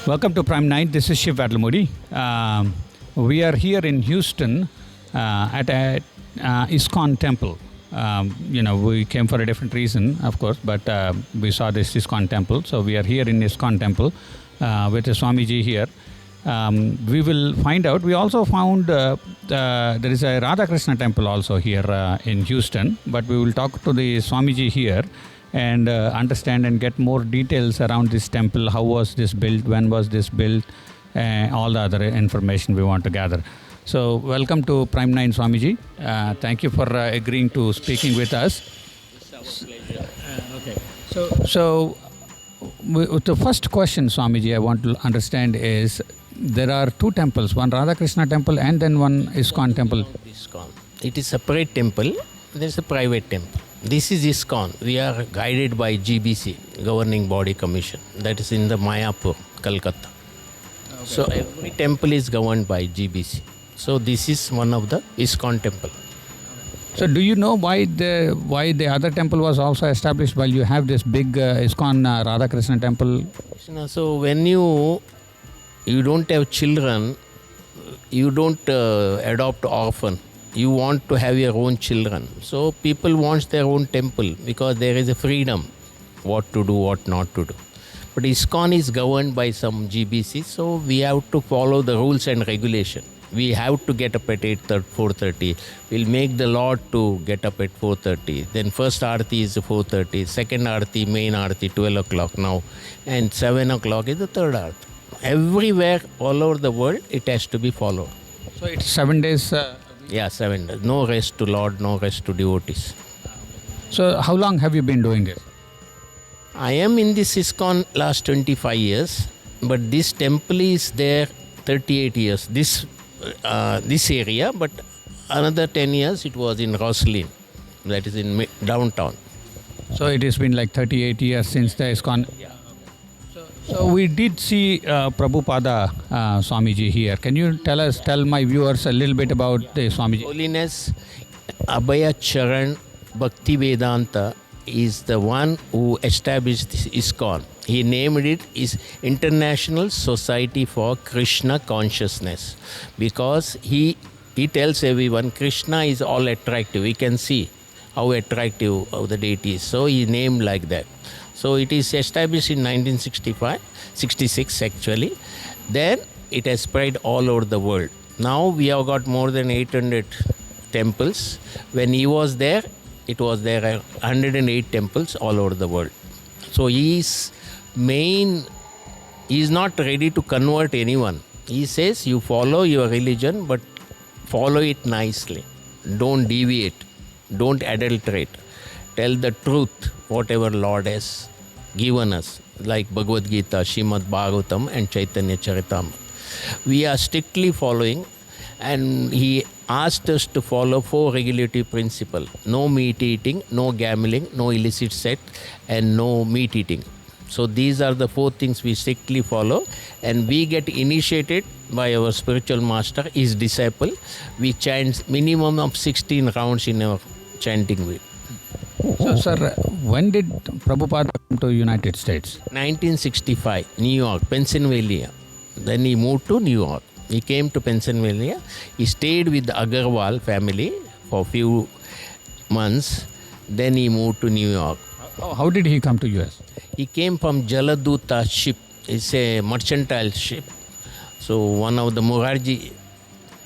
Welcome to Prime9. This is Shiv Adlamudi. We are here in Houston at a ISKON temple. We came for a different reason, of course, but we saw this ISKON temple. So we are here in ISKON temple with the Swamiji here. We will find out. We also found there is a Radha Krishna temple also here in Houston, but we will talk to the Swamiji here and understand and get more details around this temple. How was this built? When was this built? All the other information we want to gather. So welcome to Prime9 Swamiji. Thank you for agreeing to speaking with us. It's our pleasure. Okay. So the first question, Swamiji, I want to understand is there are two temples, one Radha Krishna temple and then one ISKON temple. ISKON. It is a separate temple. There is a private temple. This is ISKON. We are guided by GBC, Governing Body Commission. That is in the Mayapur, Calcutta. Okay. So every temple is governed by GBC. So this is one of the ISKON temple. So do you know why the other temple was also established while you have this big ISKON Radha Krishna temple? So when you don't have children, you don't adopt orphan. You want to have your own children. So people want their own temple because there is a freedom what to do, what not to do. But ISKCON is governed by some GBC, so we have to follow the rules and regulation. We have to get up at 4:30. We'll make the law to get up at 4:30. Then first Aarti is 4:30. Second Aarti, main Aarti, 12 o'clock now. And 7 o'clock is the third Aarti. Everywhere, all over the world, it has to be followed. So it's 7 days? Yeah, 7 days. No rest to Lord, no rest to devotees. So how long have you been doing this? I am in this ISKCON last 25 years, but this temple is there 38 years. This area, but another 10 years it was in Roslyn, that is in downtown. So it has been like 38 years since the ISKCON. Yeah. So we did see Prabhupada Swamiji here. Can you tell my viewers a little bit about the Swamiji? Holiness Abhaya Charan Bhakti Vedanta is the one who established this ISKCON. He named it is International Society for Krishna Consciousness because he tells everyone Krishna is all attractive. We can see how attractive the deity is. So he named like that. So it is established in 1966 actually. Then it has spread all over the world. Now we have got more than 800 temples. When he was there, it was there 108 temples all over the world. So he is not ready to convert anyone. He says you follow your religion, but follow it nicely. Don't deviate. Don't adulterate. Tell the truth, whatever Lord has given us, like Bhagavad Gita, Srimad Bhagavatam and Chaitanya Charitamrita. We are strictly following, and he asked us to follow 4 regulative principles. No meat eating, no gambling, no illicit sex, and no meat eating. So these are the 4 things we strictly follow, and we get initiated by our spiritual master, his disciple. We chant minimum of 16 rounds in our chanting way. So, sir, when did Prabhupada come to United States? 1965, New York, Pennsylvania. Then he moved to New York. He came to Pennsylvania. He stayed with the Agarwal family for a few months. Then he moved to New York. How did he come to US? He came from Jaladuta ship. It's a mercantile ship. So one of the Mukherjee,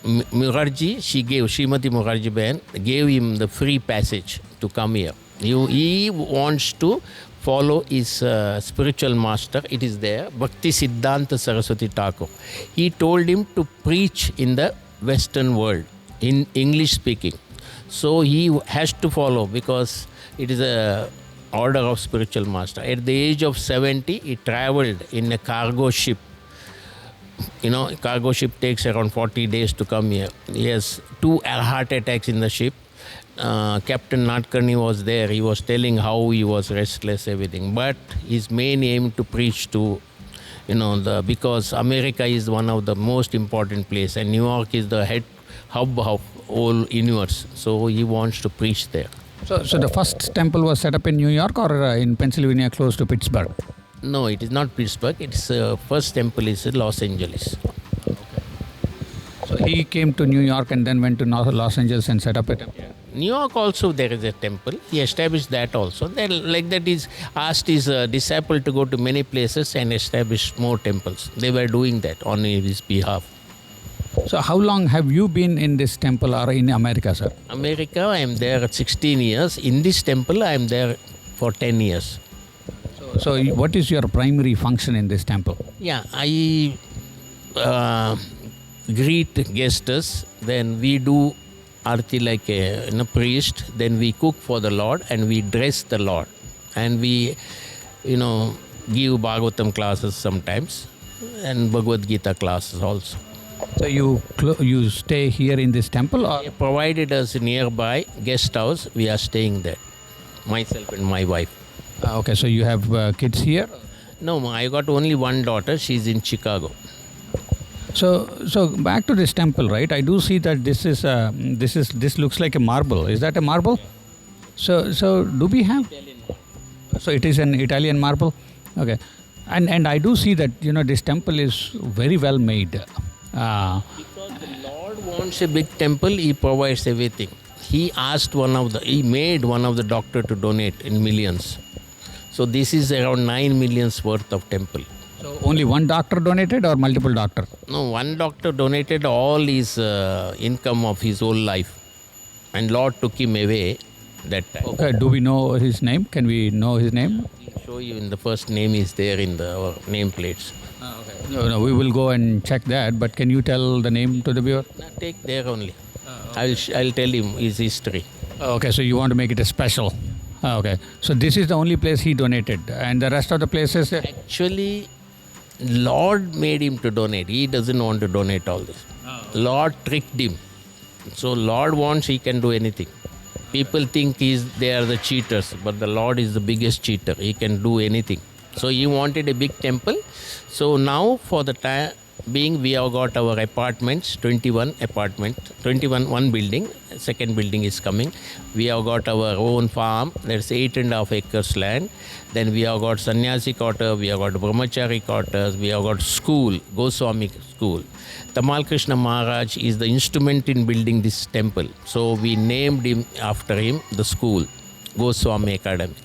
Srimati Mukherjee Bain gave him the free passage to come here. He wants to follow his spiritual master. It is there, Bhakti Siddhanta Saraswati Thakur. He told him to preach in the Western world, in English speaking. So he has to follow because it is a order of spiritual master. At the age of 70, he traveled in a cargo ship. A cargo ship takes around 40 days to come here. He has 2 heart attacks in the ship. Captain Nadkarni was there. He was telling how he was restless, everything. But his main aim to preach to, because America is one of the most important place, and New York is the hub of whole universe. So he wants to preach there. So the first temple was set up in New York or in Pennsylvania close to Pittsburgh? No, it is not Pittsburgh. Its first temple is in Los Angeles. So he came to New York and then went to Los Angeles and set up a temple. New York also there is a temple. He established that also. Then like that is asked his disciple to go to many places and establish more temples. They were doing that on his behalf. So how long have you been in this temple or in America, sir? America, I am there at 16 years. In this temple, I am there for 10 years. So what is your primary function in this temple? Yeah, I greet guests. Then we do arti like a priest. Then we cook for the Lord and we dress the Lord. And we, give Bhagavatam classes sometimes and Bhagavad Gita classes also. So you stay here in this temple, or They provided us a nearby guest house. We are staying there, myself and my wife. okay? So you have kids here. No, I got only one daughter. She's in Chicago. So back to this temple, right? I do see that this looks like a marble. Is that a marble? So do we have? So it is an Italian marble. Okay, and I do see that this temple is very well made. Because the Lord wants a big temple, He provides everything. He made one of the doctor to donate in millions. So this is around 9 millions worth of temple. So only one doctor donated or multiple doctors? No, one doctor donated all his income of his whole life. And Lord took him away that time. Okay, do we know his name? Can we know his name? I'll show you in the first name is there in our name plates. No, we will go and check that. But can you tell the name to the viewer? Take there only. I'll tell him his history. Okay, so you want to make it a special. Okay, so this is the only place he donated, and the rest of the places. Actually, Lord made him to donate. He doesn't want to donate all this. Lord tricked him. So Lord wants, he can do anything. People think they are the cheaters, but the Lord is the biggest cheater. He can do anything. So he wanted a big temple. So now for the time being, we have got our apartments, 21 one building. Second building is coming. We have got our own farm. There's 8.5 acres land. Then we have got sannyasi quarter. We have got brahmachari quarters. We have got school, Goswami school. Tamal Krishna Maharaj is the instrument in building this temple. So we named him after him the school, Goswami Academy.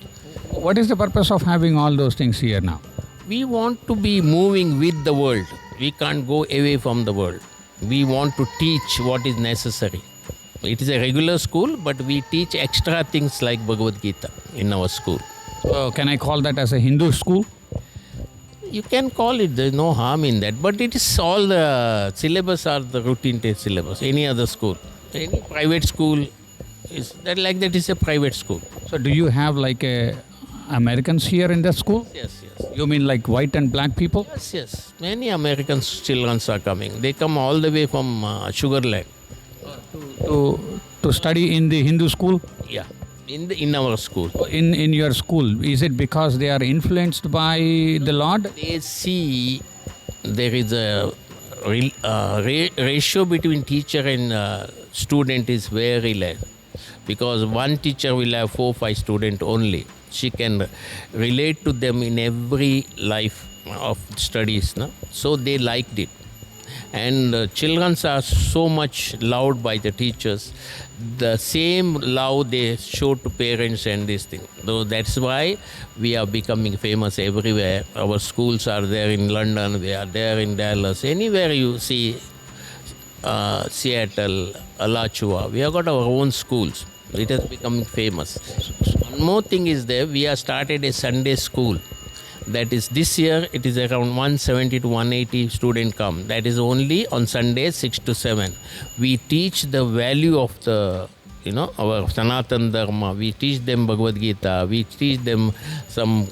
What is the purpose of having all those things here now? We want to be moving with the world. We can't go away from the world. We want to teach what is necessary. It is a regular school, but we teach extra things like Bhagavad Gita in our school. So can I call that as a Hindu school? You can call it, there's no harm in that. But it is all the syllabus are the routine test syllabus. Any other school. Any private school is that is a private school. So do you have like Americans here in the school? Yes. You mean like white and black people? Yes. Many American children are coming. They come all the way from Sugarland. To study in the Hindu school? Yeah. In our school. In your school, is it because they are influenced by the Lord? They see there is a ratio between teacher and student is very less. Because one teacher will have 4-5 students only. She can relate to them in every life of studies. No? So they liked it. And children are so much loved by the teachers. The same love they show to parents and this thing. So that's why we are becoming famous everywhere. Our schools are there in London, we are there in Dallas. Anywhere you see Seattle, Alachua, we have got our own schools. It has become famous. One more thing is there, we have started a Sunday school. That is this year, it is around 170 to 180 students come. That is only on Sunday 6 to 7. We teach the value of our Sanatan Dharma. We teach them Bhagavad Gita. We teach them some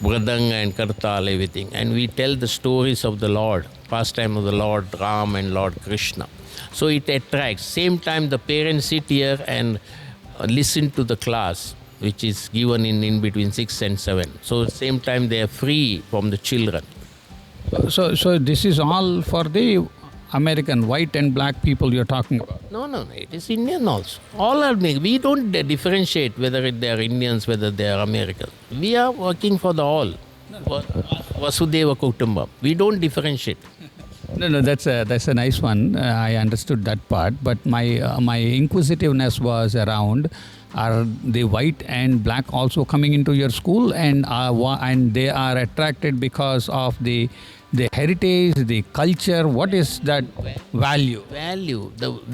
Mridanga and Kartal, everything. And we tell the stories of the Lord, pastime of the Lord Ram and Lord Krishna. So it attracts. Same time the parents sit here and listen to the class, which is given in between 6 and 7. So same time they are free from the children. So this is all for the American white and black people you're talking about? No, it is Indian also. All are mixed. We don't differentiate whether they are Indians, whether they are Americans. We are working for the all. Vasudeva Kutumbam. We don't differentiate. No, that's a nice one. I understood that part, but my inquisitiveness was around: are the white and black also coming into your school, and and they are attracted because of the heritage, the culture? What is that value?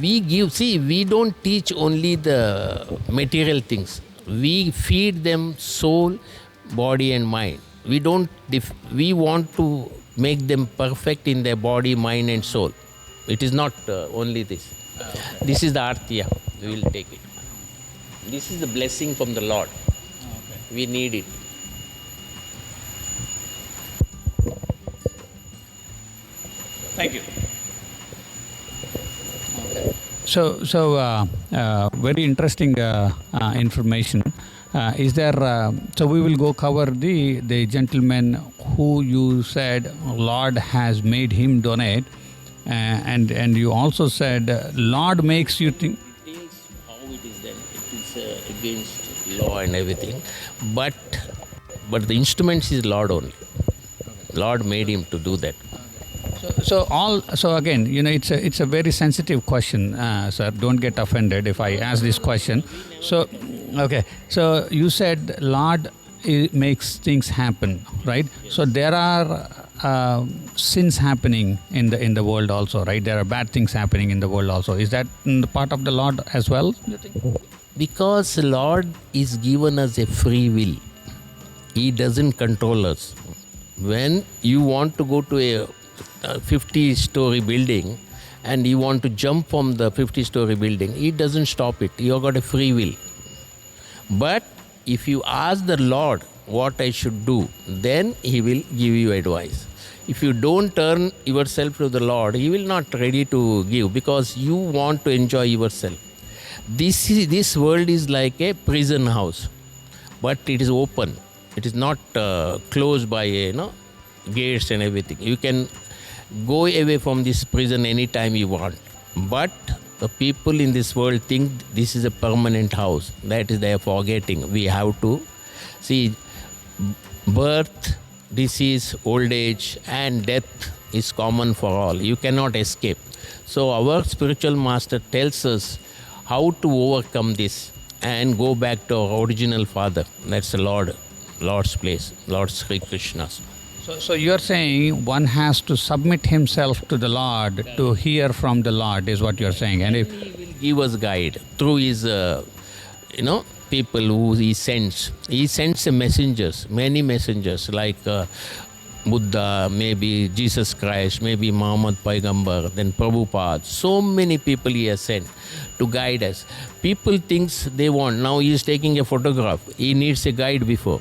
We give. See, we don't teach only the material things. We feed them soul, body, and mind. We don't. We want to make them perfect in their body, mind, and soul. It is not only this. This is the artiya. We will take it. This is the blessing from the Lord. We need it. Thank you. So very interesting information. Is there? So we will go cover the gentleman who you said Lord has made him donate, and you also said Lord makes you think. Details how it is done. It is against law and everything, but the instruments is Lord only. Lord made him to do that. So again, it's a very sensitive question, sir. Don't get offended if I ask this question. So, okay. So you said Lord makes things happen, right? Yes. So there are sins happening in the world also, right? There are bad things happening in the world also. Is that part of the Lord as well, you think? Because the Lord is given us a free will. He doesn't control us. When you want to go to a 50-story building and you want to jump from the 50-story building, it doesn't stop it. You have got a free will. But if you ask the Lord what I should do, then He will give you advice. If you don't turn yourself to the Lord, He will not ready to give, because you want to enjoy yourself. This world is like a prison house, but it is open. It is not closed by gates and everything. You can go away from this prison anytime you want. But the people in this world think this is a permanent house. That is, they are forgetting. We have to see birth, disease, old age, and death is common for all. You cannot escape. So our spiritual master tells us how to overcome this and go back to our original father. That's the Lord's place, Lord Sri Krishna's. So you're saying one has to submit himself to the Lord to hear from the Lord, is what you're saying. And if He will give us guide through his, people who he sends. He sends messengers, many messengers, like Buddha, maybe Jesus Christ, maybe Muhammad Paigambar, then Prabhupada. So many people he has sent to guide us. People thinks they want. Now he is taking a photograph. He needs a guide before.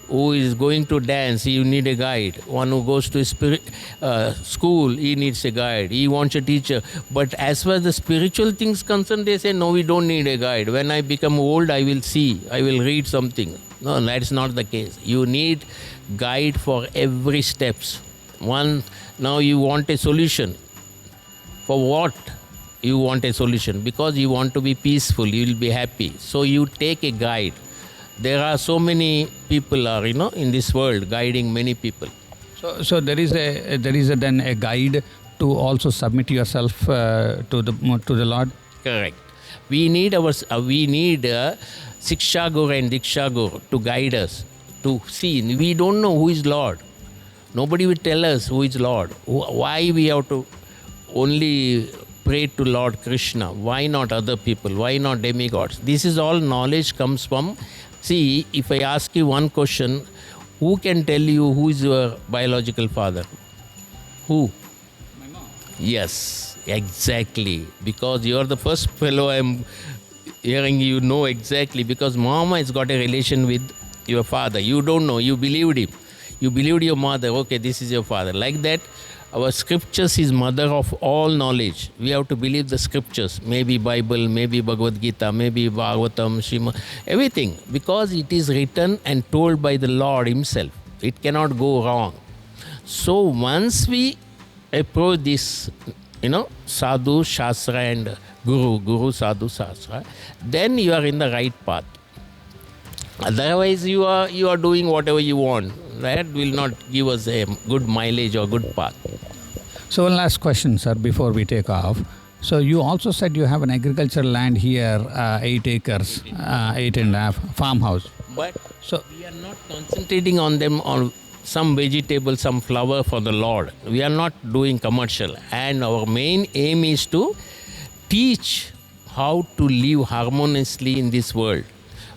Who is going to dance, you need a guide. One who goes to school, he needs a guide. He wants a teacher. But as far as the spiritual things concerned, they say, no, we don't need a guide. When I become old, I will see, I will read something. No, that's not the case. You need guide for every steps. Now you want a solution. For what? You want a solution because you want to be peaceful, you will be happy. So you take a guide. There are so many people are in this world guiding many people. So there is then a guide to also submit yourself to the Lord. Correct. We need Siksha Guru and Diksha Guru to guide us to see. We don't know who is Lord. Nobody will tell us who is Lord. Why we have to only pray to Lord Krishna? Why not other people? Why not demigods? This is all knowledge comes from. See, if I ask you one question, who can tell you who is your biological father? Who? My mom. Yes, exactly. Because you are the first fellow I am hearing you know exactly. Because mama has got a relation with your father. You don't know. You believed him. You believed your mother. Okay, this is your father. Like that, our scriptures is mother of all knowledge. We have to believe the scriptures. Maybe Bible, maybe Bhagavad Gita, maybe Bhagavatam, Srimad, everything. Because it is written and told by the Lord himself. It cannot go wrong. So once we approach this, Sadhu, Shastra and Guru, Sadhu, Shastra, then you are in the right path. Otherwise, you are doing whatever you want. that will not give us a good mileage or good path. So one last question, sir, before we take off. So you also said you have an agricultural land here, 8 acres, 8.5 farmhouse. But So we are not concentrating on them on some vegetable, some flower for the Lord. We are not doing commercial. And our main aim is to teach how to live harmoniously in this world.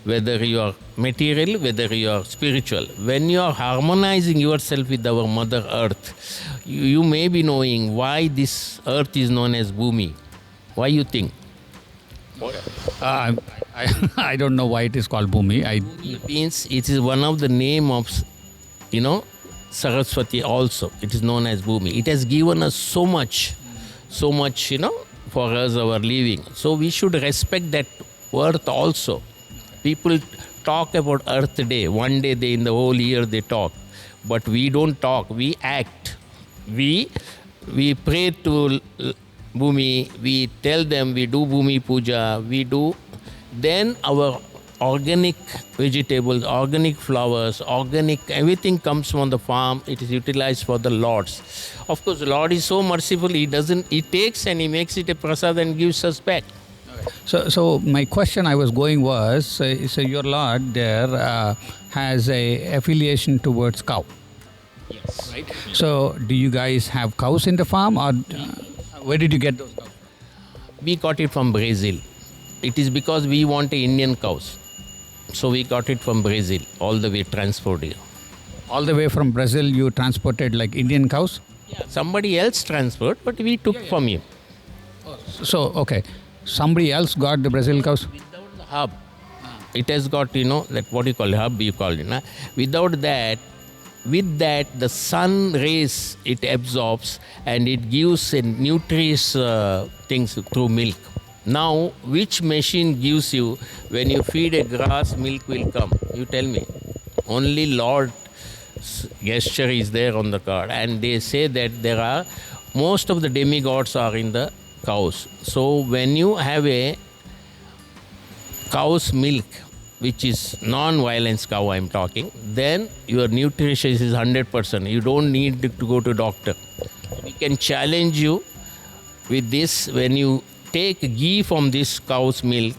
Whether you are material, whether you are spiritual. When you are harmonizing yourself with our Mother Earth, you may be knowing why this earth is known as Bhumi. Why you think? I don't know why it is called Bhumi. It means it is one of the name of, Saraswati also. It is known as Bhumi. It has given us so much, for us our living. So we should respect that earth also. People talk about Earth Day. One day in the whole year they talk. But we don't talk. We act. We pray to Bhumi. We tell them we do Bhumi Puja. We do. Then our organic vegetables, organic flowers, organic, everything comes from the farm. It is utilized for the Lord's. Of course, the Lord is so merciful. He takes and He makes it a prasad and gives us back. So my question I was going was, so your Lord there has a affiliation towards cow. Yes. Right. So do you guys have cows in the farm, or where did you get those cows? We got it from Brazil. It is because we want Indian cows. So we got it from Brazil, all the way transported here. All the way from Brazil you transported like Indian cows? Yeah. Somebody else transport, but we took from him. So, okay. Somebody else got the Brazil cows? Without the hub, it has got, that what you call a hub, you call it. Na? Without that, with that, the sun rays, it absorbs and it gives a nutritious things through milk. Now, which machine gives you, when you feed a grass, milk will come? You tell me. Only Lord's gesture is there on the card. And they say that most of the demigods are in the cows. So when you have a cow's milk, which is non-violence cow I'm talking, then your nutrition is 100%. You don't need to go to doctor. We can challenge you with this. When you take ghee from this cow's milk,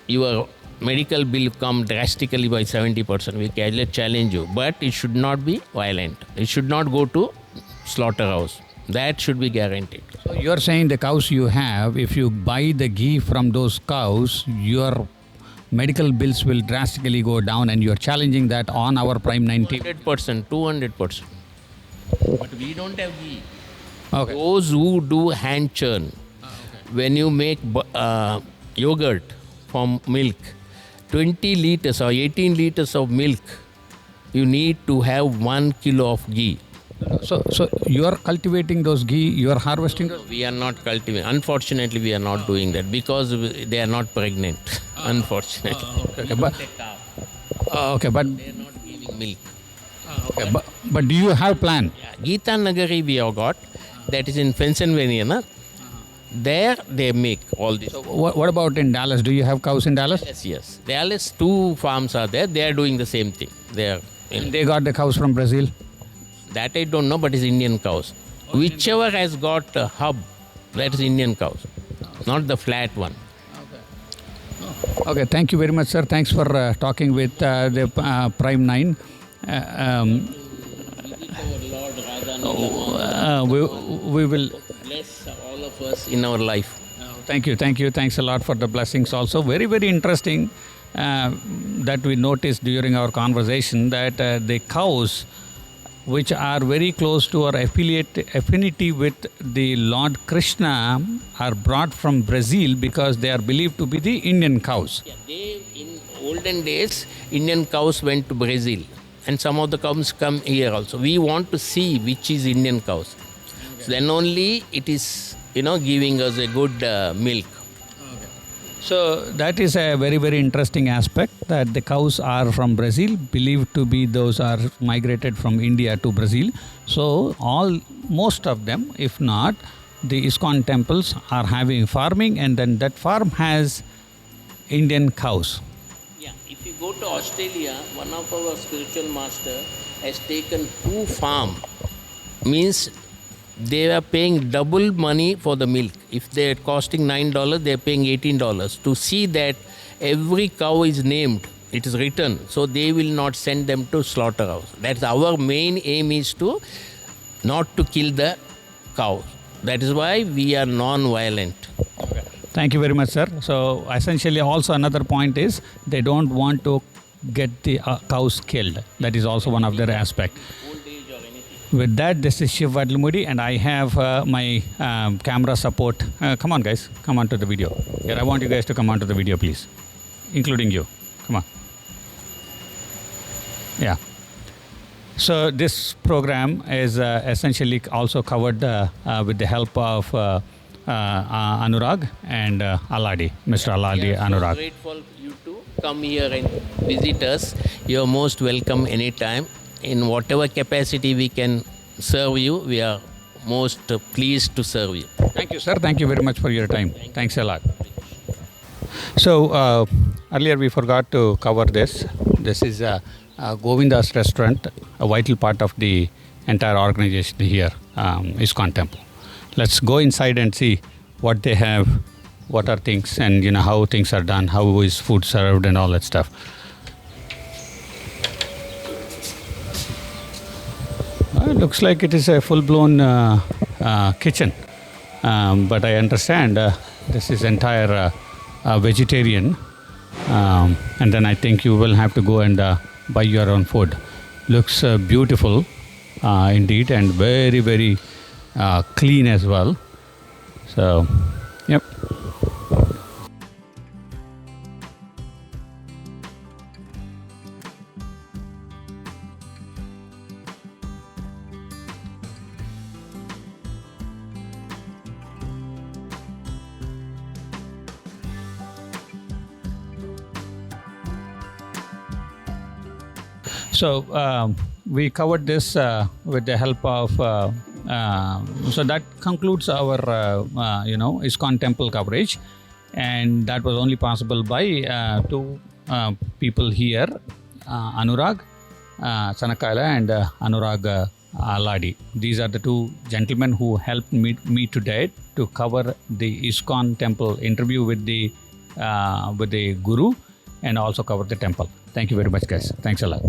your medical bill come drastically by 70%. We can challenge you. But it should not be violent. It should not go to slaughterhouse. That should be guaranteed. So you're saying the cows you have, if you buy the ghee from those cows, your medical bills will drastically go down, and you're challenging that on our Prime9 team. 100%, 200%. But we don't have ghee. Okay. Those who do hand churn, when you make yogurt from milk, 20 liters or 18 liters of milk, you need to have 1 kilo of ghee. So you are cultivating those ghee, you are harvesting those? We are not cultivating. Unfortunately, we are not doing that because they are not pregnant. Unfortunately. Okay, but they are not giving milk. Okay, but do you have plan? Geeta Nagari we have got. That is in Pennsylvania. Na? There they make all this. So what about in Dallas? Do you have cows in Dallas? Yes. Dallas, 2 farms are there. They are doing the same thing. They got the cows from Brazil? That I don't know, but it's Indian cows. Whichever has got a hub, that is Indian cows, not the flat one. Okay, thank you very much, sir. Thanks for talking with the Prime9. We will Bless all of us in our life. Thank you. Thanks a lot for the blessings also. Very, very interesting that we noticed during our conversation that the cows, which are very close to our affinity with the Lord Krishna, are brought from Brazil because they are believed to be the Indian cows. Yeah, in olden days, Indian cows went to Brazil, and some of the cows come here also. We want to see which is Indian cows. So then only it is, giving us a good milk. So that is a very, very interesting aspect, that the cows are from Brazil, believed to be those are migrated from India to Brazil. So most of them, if not, the ISKON temples are having farming, and then that farm has Indian cows. Yeah, if you go to Australia, one of our spiritual master, has taken 2 farm, means they are paying double money for the milk. If they're costing $9, they're paying $18 to see that every cow is named. It is written, so they will not send them to slaughterhouse. That's our main aim, is to not to kill the cows. That is why we are non-violent. Thank you very much, sir. So essentially also another point is they don't want to get the cows killed. That is also one of their aspect. With that, this is Shiv Vadlamudi, and I have my camera support. Come on, guys. Come on to the video. Here, I want you guys to come on to the video, please. Including you. Come on. Yeah. So this program is essentially also covered with the help of Anurag and Aladi, Mr. Aladi We are Anurag. so grateful you to come here and visit us. You are most welcome anytime. In whatever capacity we can serve you, we are most pleased to serve you. Thank you, sir. Thank you very much for your time. Thanks a lot. So earlier we forgot to cover this. This is Govinda's restaurant, a vital part of the entire organization here, ISKON Temple. Let's go inside and see what they have, what are things, and how things are done, how is food served, and all that stuff. It looks like it is a full-blown kitchen, but I understand this is entire vegetarian, and then I think you will have to go and buy your own food. Looks beautiful indeed, and very, very clean as well. So, yep. So we covered this with the help of, so that concludes our, ISKCON Temple coverage. And that was only possible by 2 people here, Anurag Sanakaila and Anurag Aladi. These are the 2 gentlemen who helped me today to cover the ISKCON Temple interview with the Guru, and also cover the temple. Thank you very much, guys. Thanks a lot.